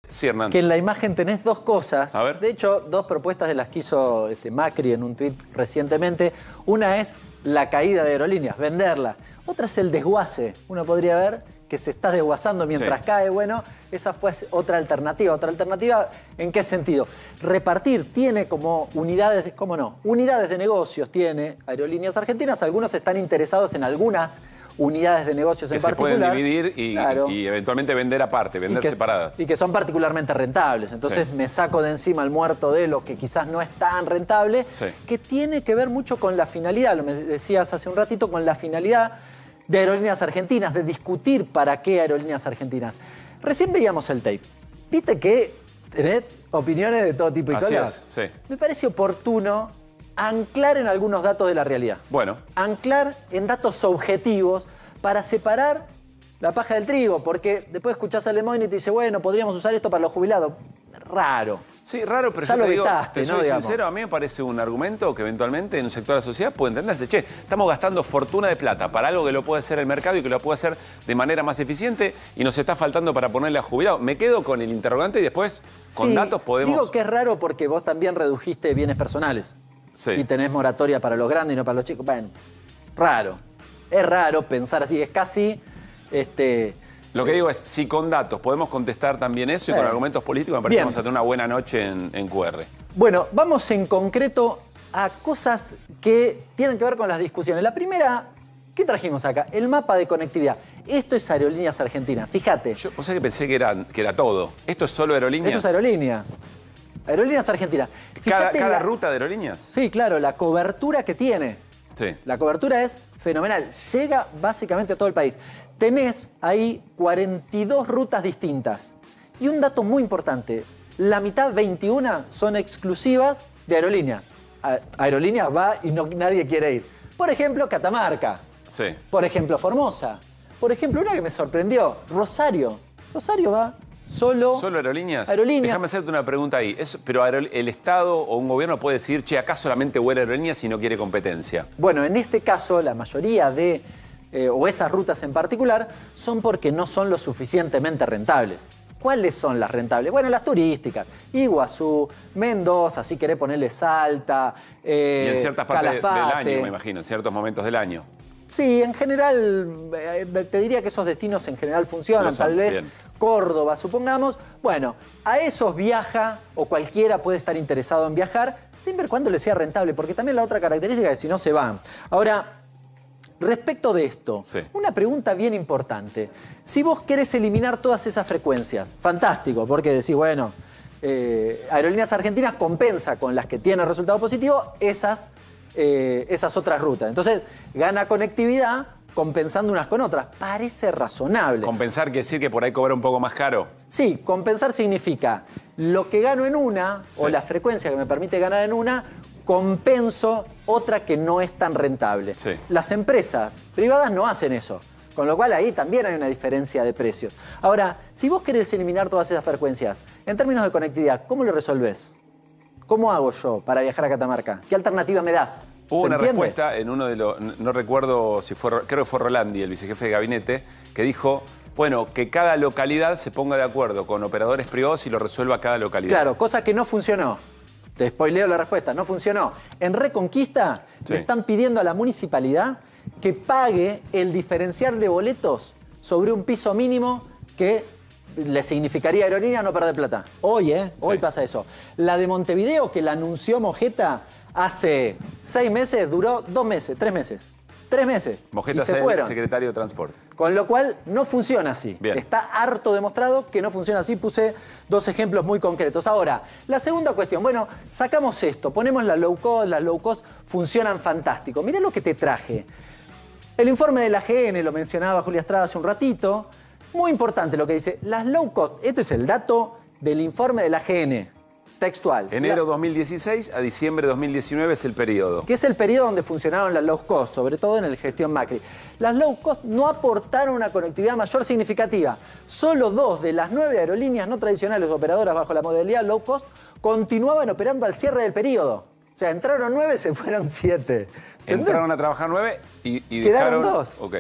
Sí, Hernán. Que en la imagen tenés dos cosas. A ver. De hecho, dos propuestas de las que hizo Macri en un tuit recientemente. Una es la caída de aerolíneas, venderla. Otra es el desguace. Uno podría ver que se está desguazando mientras cae. Bueno, esa fue otra alternativa. ¿Otra alternativa en qué sentido? Repartir. Tiene como unidades, ¿cómo no? Unidades de negocios tiene Aerolíneas Argentinas. Algunos están interesados en algunas unidades de negocios en particular. Que se pueden dividir y eventualmente vender aparte, vender separadas. Y que son particularmente rentables. Entonces me saco de encima el muerto de lo que quizás no es tan rentable, que tiene que ver mucho con la finalidad, lo me decías hace un ratito, con la finalidad de Aerolíneas Argentinas, de discutir para qué Aerolíneas Argentinas. Recién veíamos el tape. ¿Viste que tenés opiniones de todo tipo y colores? Me parece oportuno anclar en algunos datos de la realidad. Bueno. Anclar en datos objetivos para separar la paja del trigo, porque después escuchás a Lemoyne y te dice, bueno, podríamos usar esto para los jubilados. Raro. Sí, raro, pero ya yo lo te digo, vetaste, te soy sincero, a mí me parece un argumento que eventualmente en un sector de la sociedad puede entenderse. Che, estamos gastando fortuna de plata para algo que lo puede hacer el mercado y que lo puede hacer de manera más eficiente y nos está faltando para ponerle a jubilado. Me quedo con el interrogante y después con datos podemos... Digo que es raro porque vos también redujiste bienes personales. Y tenés moratoria para los grandes y no para los chicos. Bueno, raro. Es raro pensar así. Es casi... Lo que digo es, si con datos podemos contestar también eso y con argumentos políticos, me parece que vamos a tener una buena noche en QR. Bueno, vamos en concreto a cosas que tienen que ver con las discusiones. La primera, ¿qué trajimos acá? El mapa de conectividad. Esto es Aerolíneas Argentinas. Fíjate. Vos sabés que pensé que era todo. ¿Esto es solo Aerolíneas? Esto es Aerolíneas. Aerolíneas Argentinas. ¿Cada ruta de Aerolíneas? Sí, claro, la cobertura que tiene. La cobertura es fenomenal. Llega básicamente a todo el país. Tenés ahí 42 rutas distintas. Y un dato muy importante. La mitad, 21, son exclusivas de Aerolíneas. Aerolíneas va y nadie quiere ir. Por ejemplo, Catamarca. Por ejemplo, Formosa. Por ejemplo, una que me sorprendió, Rosario. Rosario va solo Aerolíneas. Aerolíneas. Déjame hacerte una pregunta ahí. Pero el Estado o un gobierno puede decidir, che, acá solamente vuela Aerolíneas si no quiere competencia. Bueno, en este caso, la mayoría de, o esas rutas en particular, son porque no son lo suficientemente rentables. ¿Cuáles son las rentables? Bueno, las turísticas. Iguazú, Mendoza, si querés ponerle Salta, y en ciertas partes Calafate. del año, me imagino, en ciertos momentos del año. Sí, en general, te diría que esos destinos en general funcionan. Tal vez Córdoba, supongamos. Bueno, a esos viaja, o cualquiera puede estar interesado en viajar, siempre y cuando le sea rentable, porque también la otra característica es que si no se van. Ahora, respecto de esto, una pregunta bien importante. Si vos querés eliminar todas esas frecuencias, fantástico, porque decís, bueno, Aerolíneas Argentinas compensa con las que tienen resultado positivo esas otras rutas. Entonces, gana conectividad compensando unas con otras. Parece razonable. ¿Compensar quiere decir que por ahí cobra un poco más caro? Sí, compensar significa lo que gano en una, o la frecuencia que me permite ganar en una, compenso otra que no es tan rentable. Las empresas privadas no hacen eso, con lo cual ahí también hay una diferencia de precios. Ahora, si vos querés eliminar todas esas frecuencias, en términos de conectividad, ¿cómo lo resolvés? ¿Cómo hago yo para viajar a Catamarca? ¿Qué alternativa me das? Hubo una respuesta en uno de los, no recuerdo si fue, creo que fue Rolandi, el vicejefe de gabinete, que dijo, bueno, que cada localidad se ponga de acuerdo con operadores privados y lo resuelva cada localidad. Claro, cosa que no funcionó. Te spoileo la respuesta, no funcionó. En Reconquista le están pidiendo a la municipalidad que pague el diferencial de boletos sobre un piso mínimo que le significaría a Aerolíneas no perder plata. Hoy, hoy pasa eso. La de Montevideo, que la anunció Mojeta hace 6 meses, duró 2 meses, 3 meses. 3 meses. Mojeta y se fueron. Secretario de Transporte. Con lo cual, no funciona así. Bien. Está harto demostrado que no funciona así. Puse 2 ejemplos muy concretos. Ahora, la segunda cuestión. Bueno, sacamos esto, ponemos la low cost. Las low cost funcionan fantástico. Mirá lo que te traje. El informe de la AGN, lo mencionaba Julia Estrada hace un ratito. Muy importante lo que dice. Las low cost, este es el dato del informe de la AGN. Textual. Enero 2016 a diciembre 2019 es el periodo. Que es el periodo donde funcionaron las low cost, sobre todo en la gestión Macri. Las low cost no aportaron una conectividad mayor significativa. Solo 2 de las 9 aerolíneas no tradicionales operadoras bajo la modalidad low cost continuaban operando al cierre del periodo. O sea, entraron 9, se fueron 7. Entraron a trabajar 9 y quedaron dejaron... 2. Ok.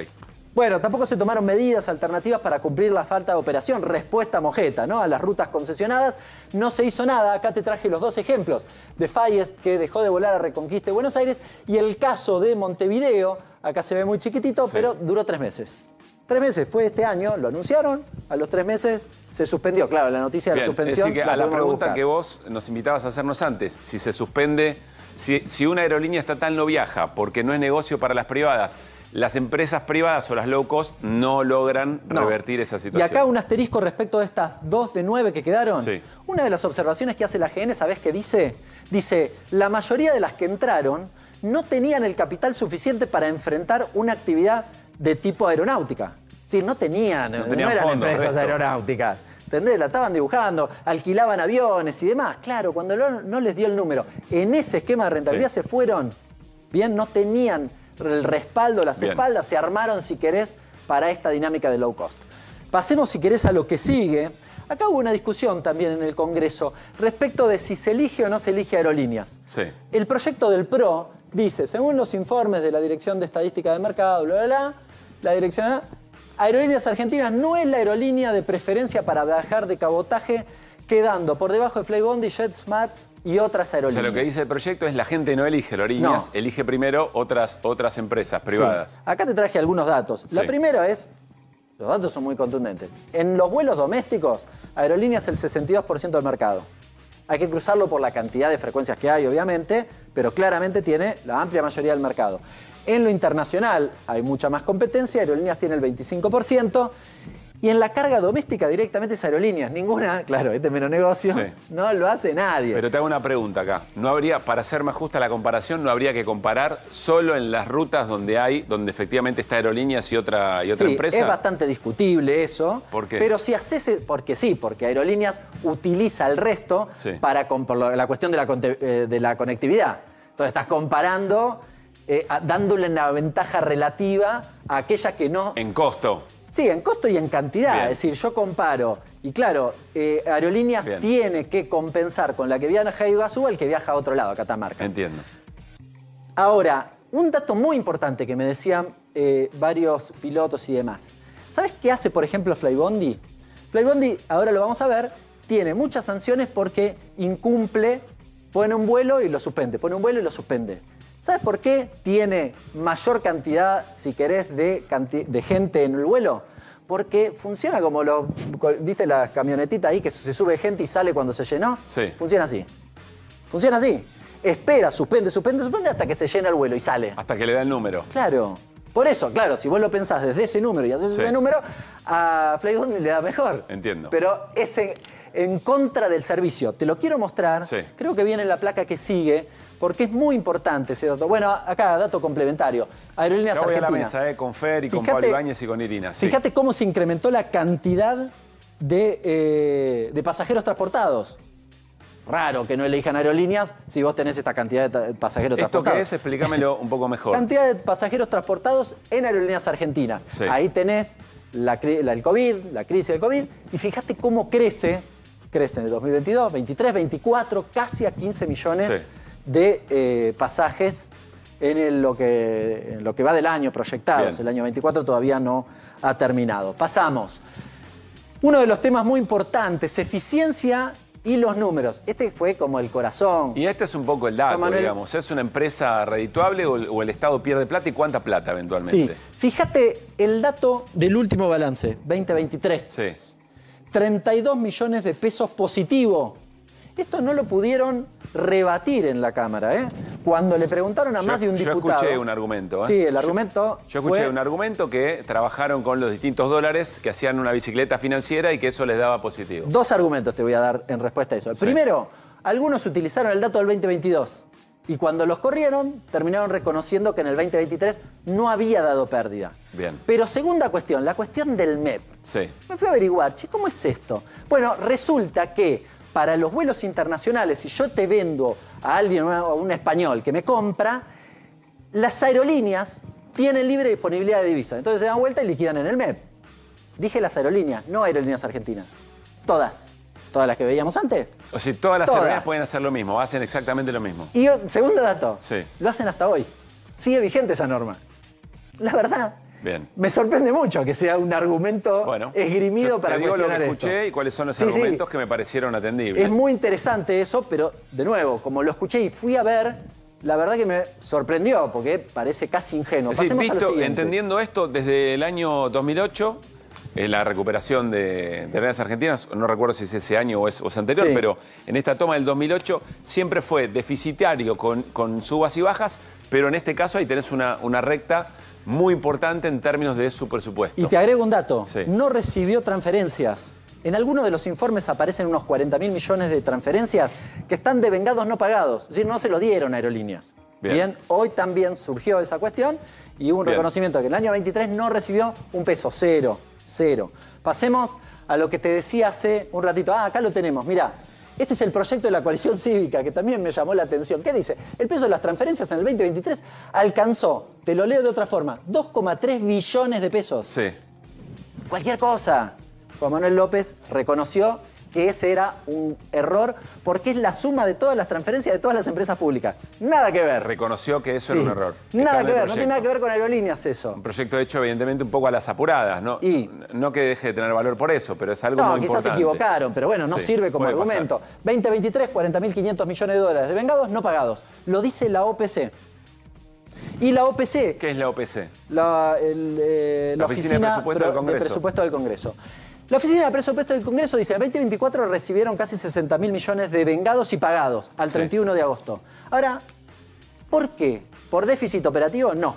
Bueno, tampoco se tomaron medidas alternativas para cumplir la falta de operación. Respuesta mojeta, ¿no? A las rutas concesionadas no se hizo nada. Acá te traje los dos ejemplos. De Fayest, que dejó de volar a Reconquista de Buenos Aires, y el caso de Montevideo, acá se ve muy chiquitito, sí, pero duró 3 meses. 3 meses, fue este año, lo anunciaron, a los 3 meses se suspendió. Claro, la noticia de la suspensión. Es decir, que a la pregunta que vos nos invitabas a hacernos antes, si se suspende, si una aerolínea estatal no viaja porque no es negocio para las privadas, las empresas privadas o las low cost no logran revertir esa situación. Y acá un asterisco respecto de estas 2 de 9 que quedaron. Sí. Una de las observaciones que hace la AGN, ¿sabés qué dice? Dice, la mayoría de las que entraron no tenían el capital suficiente para enfrentar una actividad de tipo aeronáutica. Sí, no eran fondos, empresas aeronáuticas. ¿Entendés? La estaban dibujando, alquilaban aviones y demás. Claro, cuando no les dio el número, en ese esquema de rentabilidad se fueron. Bien, no tenían el respaldo, las espaldas, se armaron, si querés, para esta dinámica de low cost. Pasemos, si querés, a lo que sigue. Acá hubo una discusión también en el Congreso respecto de si se elige o no se elige aerolíneas. Sí. El proyecto del PRO dice, según los informes de la Dirección de Estadística de Mercado, bla, bla, bla, la Dirección Aerolíneas Argentinas no es la aerolínea de preferencia para viajar de cabotaje, quedando por debajo de Flybondi, JetSmart y otras aerolíneas. O sea, lo que dice el proyecto es la gente no elige aerolíneas, elige primero otras empresas privadas. Sí. Acá te traje algunos datos. Sí. La primera es, los datos son muy contundentes. En los vuelos domésticos, aerolíneas es el 62% del mercado. Hay que cruzarlo por la cantidad de frecuencias que hay, obviamente, pero claramente tiene la amplia mayoría del mercado. En lo internacional hay mucha más competencia, aerolíneas tiene el 25%, y en la carga doméstica directamente es aerolíneas. Ninguna, claro, este menos negocio, no lo hace nadie. Pero te hago una pregunta acá. ¿No habría, para ser más justa la comparación, no habría que comparar solo en las rutas donde efectivamente está aerolíneas y otra empresa? Es bastante discutible eso. ¿Por qué? Pero si haces, porque aerolíneas utiliza el resto por la cuestión de la conectividad. Entonces estás comparando, dándole una ventaja relativa a aquella que no... En costo. Sí, en costo y en cantidad. Bien. Es decir, yo comparo. Y claro, Aerolíneas tiene que compensar con la que viaja a Iguazú el que viaja a otro lado, a Catamarca. Entiendo. Ahora, un dato muy importante que me decían varios pilotos y demás. ¿Sabes qué hace, por ejemplo, Flybondi? Flybondi, ahora lo vamos a ver, tiene muchas sanciones porque incumple, pone un vuelo y lo suspende, pone un vuelo y lo suspende. ¿Sabes por qué tiene mayor cantidad, si querés, de gente en el vuelo? Porque funciona como ¿viste la camionetita ahí que se sube gente y sale cuando se llenó? Sí. Funciona así. Funciona así. Espera, suspende hasta que se llena el vuelo y sale. Hasta que le da el número. Claro. Por eso, claro, si vos lo pensás desde ese número y haces ese número, a Flybondi le da mejor. Entiendo. Pero es en contra del servicio. Te lo quiero mostrar. Sí. Creo que viene en la placa que sigue, porque es muy importante ese dato. Bueno, acá, dato complementario. Aerolíneas Argentinas. Voy a la mesa, con Fer y con Pablo Ibáñez y con Irina. Sí. Fíjate cómo se incrementó la cantidad de pasajeros transportados. Raro que no elijan aerolíneas si vos tenés esta cantidad de pasajeros transportados. ¿Esto qué es? Explícamelo un poco mejor. Cantidad de pasajeros transportados en Aerolíneas Argentinas. Sí. Ahí tenés el COVID, la crisis del COVID, y fíjate cómo crece en el 2022, 23, 24, casi a 15 millones de pasajes en lo que va del año proyectados. Bien. El año 24 todavía no ha terminado. Pasamos. Uno de los temas muy importantes, eficiencia y los números. Este fue como el corazón. Y este es un poco el dato, digamos. ¿Es una empresa redituable o el Estado pierde plata y cuánta plata eventualmente? Sí. Fíjate el dato del último balance, 2023. Sí. 32 millones de pesos positivo. Esto no lo pudieron rebatir en la Cámara, ¿eh? Cuando le preguntaron a más de un diputado... Yo escuché un argumento, ¿eh? Sí, el argumento Yo escuché un argumento que trabajaron con los distintos dólares, que hacían una bicicleta financiera y que eso les daba positivo. 2 argumentos te voy a dar en respuesta a eso. El primero, algunos utilizaron el dato del 2022 y cuando los corrieron, terminaron reconociendo que en el 2023 no había dado pérdida. Bien. Pero segunda cuestión, la cuestión del MEP. Sí. Me fui a averiguar, ¿cómo es esto? Bueno, resulta que para los vuelos internacionales, si yo te vendo a alguien, a un español que me compra, las aerolíneas tienen libre disponibilidad de divisas. Entonces se dan vuelta y liquidan en el MEP. Dije las aerolíneas, no Aerolíneas Argentinas. Todas. Todas las que veíamos antes. O sea, todas las aerolíneas pueden hacer lo mismo, hacen exactamente lo mismo. Y segundo dato, sí, lo hacen hasta hoy. Sigue vigente esa norma. La verdad. Bien. Me sorprende mucho que sea un argumento esgrimido para digo cuestionar lo que escuché esto. Y cuáles son los argumentos que me parecieron atendibles. Es muy interesante eso, pero de nuevo, como lo escuché y fui a ver, la verdad que me sorprendió, porque parece casi ingenuo. Es decir, Pasemos a lo siguiente. entendiendo esto, desde el año 2008, la recuperación de Aerolíneas Argentinas, no recuerdo si es ese año o es anterior, pero en esta toma del 2008 siempre fue deficitario con subas y bajas, pero en este caso ahí tenés una recta muy importante en términos de su presupuesto. Y te agrego un dato, no recibió transferencias. En algunos de los informes aparecen unos 40.000 millones de transferencias que están devengados no pagados, es decir, no se lo dieron a Aerolíneas. Bien, hoy también surgió esa cuestión y hubo un reconocimiento de que en el año 23 no recibió un peso, cero. Pasemos a lo que te decía hace un ratito. Acá lo tenemos, mirá. Este es el proyecto de la coalición cívica, que también me llamó la atención. ¿Qué dice? El peso de las transferencias en el 2023 alcanzó, te lo leo de otra forma, 2,3 billones de pesos. Sí. Cualquier cosa. Juan Manuel López reconoció que ese era un error porque es la suma de todas las transferencias de todas las empresas públicas. Nada que ver. Reconoció que eso era un error. Nada que ver, no tiene nada que ver con Aerolíneas eso. Un proyecto hecho evidentemente un poco a las apuradas, ¿no? No que deje de tener valor por eso, pero es algo muy importante. No, quizás se equivocaron, pero bueno, no sirve como argumento. 2023, 40.500 millones de dólares devengados no pagados. Lo dice la OPC. Y la OPC... ¿Qué es la OPC? La Oficina de Presupuesto del Congreso. De Presupuesto del Congreso. La Oficina de Presupuesto del Congreso dice en 2024 recibieron casi 60.000 millones de devengados y pagados al 31 de agosto. Ahora, ¿por qué? ¿Por déficit operativo? No.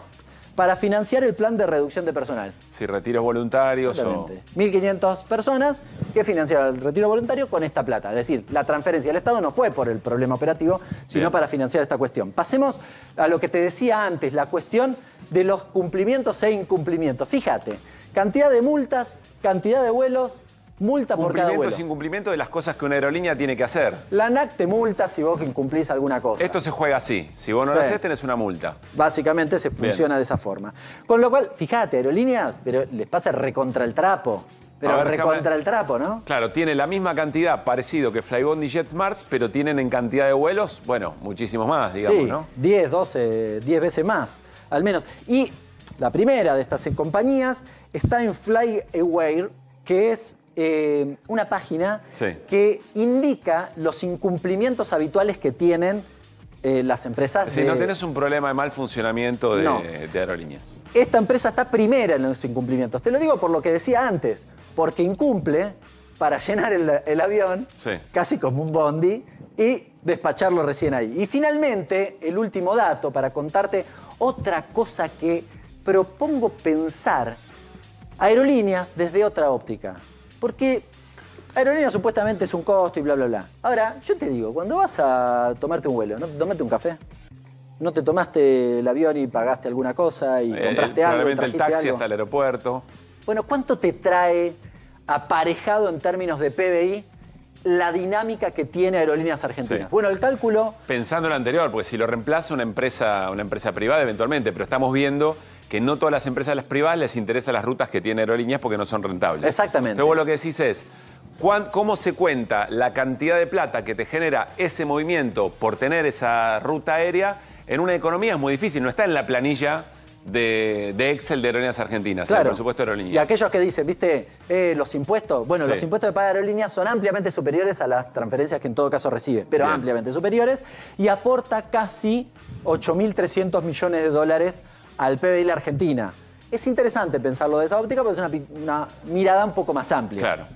Para financiar el plan de reducción de personal. Si retiros voluntarios o... 1.500 personas que financiaron el retiro voluntario con esta plata. Es decir, la transferencia al Estado no fue por el problema operativo, sino para financiar esta cuestión. Pasemos a lo que te decía antes, la cuestión de los cumplimientos e incumplimientos. Fíjate, cantidad de multas, cantidad de vuelos, multa por cada vuelo. Cumplimientos, incumplimientos de las cosas que una aerolínea tiene que hacer. La ANAC te multa si vos incumplís alguna cosa. Esto se juega así. Si vos no lo haces, tenés una multa. Básicamente se funciona de esa forma. Con lo cual, fíjate, aerolíneas, pero les pasa recontra el trapo. Pero recontra el trapo, ¿no? Claro, tiene la misma cantidad, parecido que Flybondi y JetSmarts, pero tienen en cantidad de vuelos, bueno, muchísimos más, digamos, ¿no? 10, 12, 10 veces más, al menos. Y la primera de estas compañías está en FlyAware, que es una página que indica los incumplimientos habituales que tienen las empresas. Es decir, no tenés un problema de mal funcionamiento de aerolíneas. Esta empresa está primera en los incumplimientos. Te lo digo por lo que decía antes, porque incumple para llenar el avión, casi como un bondi, y despacharlo recién ahí. Y finalmente, el último dato para contarte otra cosa que propongo pensar aerolíneas desde otra óptica. Porque aerolíneas supuestamente es un costo y bla, bla, bla. Ahora, yo te digo, cuando vas a tomarte un vuelo, ¿no te tomaste un café? ¿No te tomaste el avión y pagaste alguna cosa y compraste algo? Probablemente el taxi hasta el aeropuerto. Bueno, ¿cuánto te trae aparejado en términos de PBI la dinámica que tiene Aerolíneas Argentinas? Bueno, el cálculo... Pensando en lo anterior, porque si lo reemplaza una empresa privada eventualmente, pero estamos viendo que no todas las empresas privadas les interesan las rutas que tiene Aerolíneas porque no son rentables. Exactamente. Luego lo que decís es, ¿cómo se cuenta la cantidad de plata que te genera ese movimiento por tener esa ruta aérea en una economía? Es muy difícil, no está en la planilla de Excel de Aerolíneas Argentinas, el presupuesto de Aerolíneas. Y aquellos que dicen, ¿viste? Los impuestos. Bueno, los impuestos que paga Aerolíneas son ampliamente superiores a las transferencias que en todo caso recibe, pero ampliamente superiores, y aporta casi 8.300 millones de dólares al PBI de la Argentina. Es interesante pensarlo de esa óptica, pero es una mirada un poco más amplia. Claro.